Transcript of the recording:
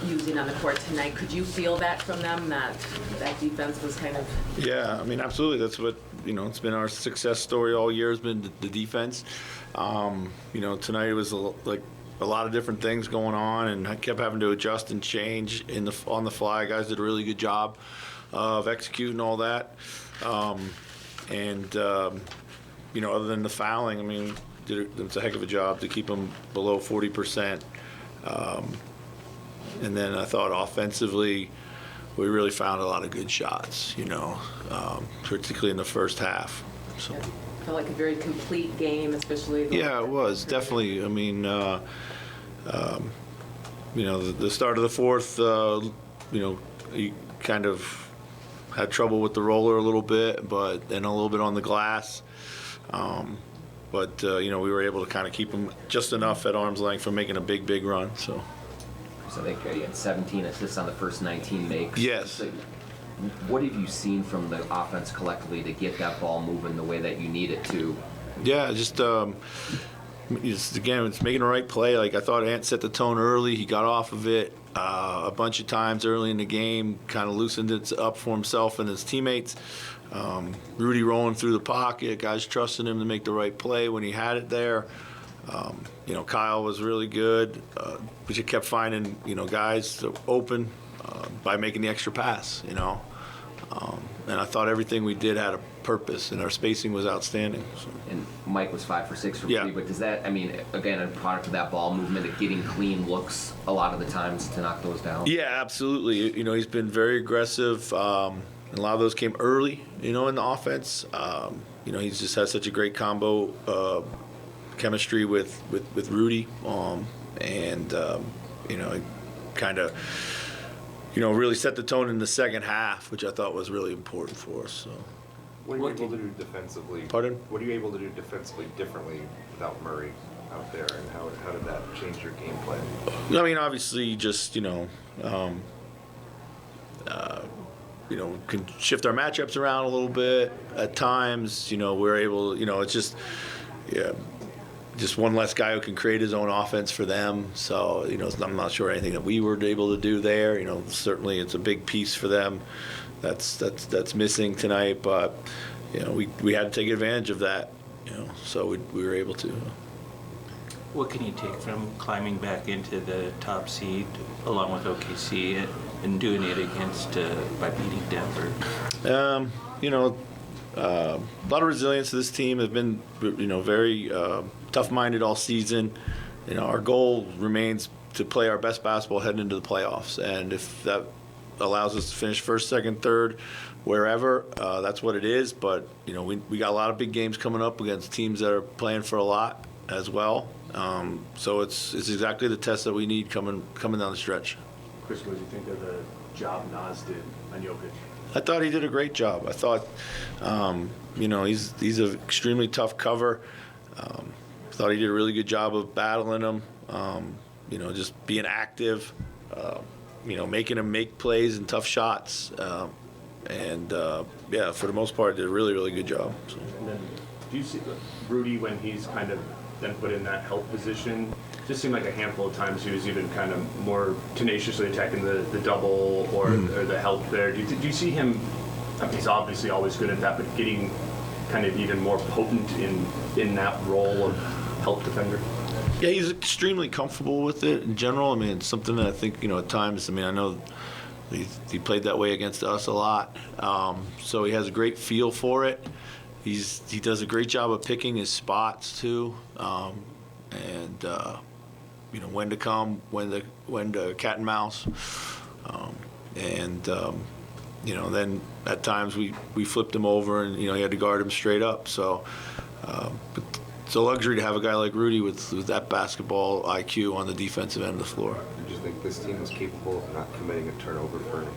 using on the court tonight. Could you feel that from them, that defense was kind of... Yeah, I mean, absolutely. That's what, it's been our success story all year has been the defense. Tonight it was like a lot of different things going on, and I kept having to adjust and change on the fly. Guys did a really good job of executing all that. Other than the fouling, I mean, it's a heck of a job to keep them below 40%. And then I thought offensively, we really found a lot of good shots, particularly in the first half. So. It felt like a very complete game, especially. Yeah, it was definitely. I mean, the start of the fourth, you kind of had trouble with the roller a little bit, and a little bit on the glass. We were able to kind of keep them just enough at arm's length from making a big run. So I think you had 17 assists on the first 19 makes. Yes. So what have you seen from the offense collectively to get that ball moving the way that you need it to? Yeah, again, it's making the right play. Like I thought Ant set the tone early. He got off of it a bunch of times early in the game, kind of loosened it up for himself and his teammates. Rudy rolling through the pocket, guys trusting him to make the right play when he had it there. Kyle was really good. We just kept finding, guys open by making the extra pass, and I thought everything we did had a purpose, and our spacing was outstanding. So. And Mike was 5 for 6 from yeah. 3, but does that, again, a product of that ball movement of getting clean looks a lot of the times to knock those down? Yeah, absolutely. He's been very aggressive. And a lot of those came early, in the offense. He's just had such a great combo chemistry with Rudy, he kind of, really set the tone in the second half, which I thought was really important for us. So. What are you able to do defensively? Pardon? What are you able to do defensively differently without Murray out there, and how did that change your game plan? I mean, obviously, just can shift our matchups around a little bit at times. We're able. It's just just one less guy who can create his own offense for them. So, I'm not sure anything that we were able to do there. Certainly it's a big piece for them that's missing tonight. But, we had to take advantage of that, so we were able to. What can you take from climbing back into the top seed along with OKC and doing it against by beating Denver? A lot of resilience to this team. Have been, very tough-minded all season. Our goal remains to play our best basketball heading into the playoffs, and if that allows us to finish first, second, third, wherever, that's what it is. But we got a lot of big games coming up against teams that are playing for a lot as well. So it's exactly the test that we need coming down the stretch. Chris, what did you think of the job Nas did on Jokic? I thought he did a great job. I thought, he's an extremely tough cover. I thought he did a really good job of battling him. Just being active. Making him make plays and tough shots. For the most part, did a really, really good job. So. And then, do you see Rudy when he's kind of then put in that help position? Just seemed like a handful of times he was even kind of more tenaciously attacking the double or the help there. Do you see him? He's obviously always good at that, but getting kind of even more potent in that role of help defender. Yeah, he's extremely comfortable with it in general. I mean, it's something that I think, at times, I know he played that way against us a lot. So he has a great feel for it. He does a great job of picking his spots, too. When to come, when to cat and mouse. Then at times we flipped him over and, he had to guard him straight up. So, but it's a luxury to have a guy like Rudy with that basketball IQ on the defensive end of the floor. Do you think this team is capable of not committing a turnover for an